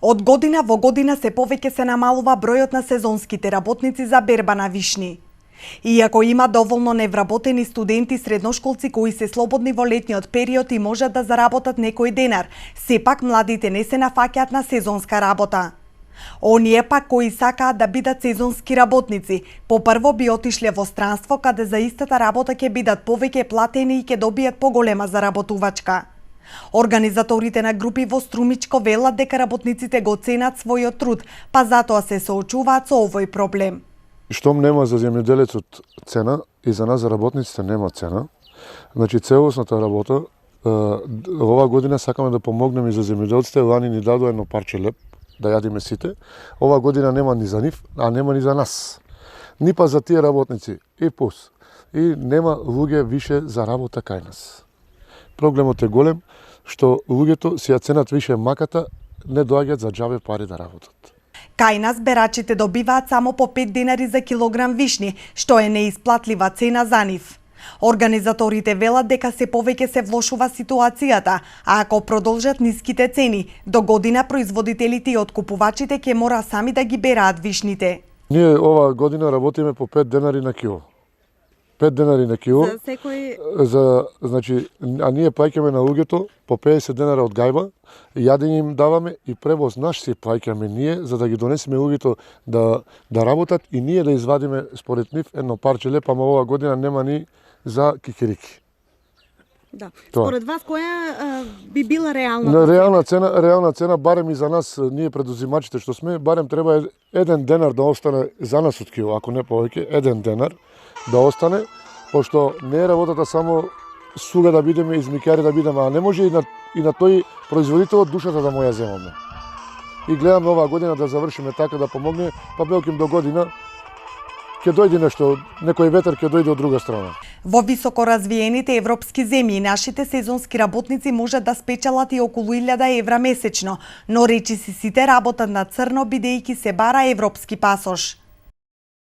Од година во година се повеќе се намалува бројот на сезонските работници за берба на вишни. Иако има доволно невработени студенти, средношколци кои се слободни во летниот период и можат да заработат некој денар, сепак младите не се нафаќаат на сезонска работа. Оние пак кои сакаат да бидат сезонски работници, попрво би отишле во странство каде за истата работа ќе бидат повеќе платени и ќе добијат поголема заработувачка. Организаторите на групи во Струмичко велат дека работниците го ценат својот труд, па затоа се соочуваат со овој проблем. Штом нема за земјоделецот цена и за нас за работниците нема цена, значи целосната работа, ова година сакаме да помогнеме и за земјоделците, лани ни дадоа едно парче леп да јадиме сите. Ова година нема ни за нив, а нема ни за нас. Ни па за тие работници и пус. И нема луѓе више за работа кај нас. Проблемот е голем што луѓето си ја ценат више маката, не доаѓаат за џабе пари да работат. Кај нас берачите добиваат само по 5 денари за килограм вишни, што е неисплатлива цена за нив. Организаторите велат дека се повеќе се влошува ситуацијата, а ако продолжат ниските цени, до година производителите и откупувачите ќе мора сами да ги бераат вишните. Ние ова година работиме по 5 денари на кило. 5 денари на кило. За секој... значи, а ние плаќаме на луѓето по 50 денара од гајба, јадење им даваме и превоз наш си плаќаме ние, за да ги донесеме луѓето да работат и ние да извадиме според нив едно парче леп, ама ова година нема ни за кикирики. Да. Тоа. Според вас која би била реална? Реална цена, барем и за нас, ние предузимачите што сме, барем треба 1 денар да остане за нас од кило, ако не повеќе, 1 денар да остане, пошто не е работата само суга да бидеме, измикари да бидеме, а не може и на тој производител душата да му ја земаме. И гледаме оваа година да завршиме така да помогне, па белким до година ќе дојде нешто, некој ветер ќе дојде од друга страна. Во високо развиените европски земји нашите сезонски работници можат да спечелат и околу 1000 евра месечно, но речиси сите работат на црно бидејќи се бара европски пасош.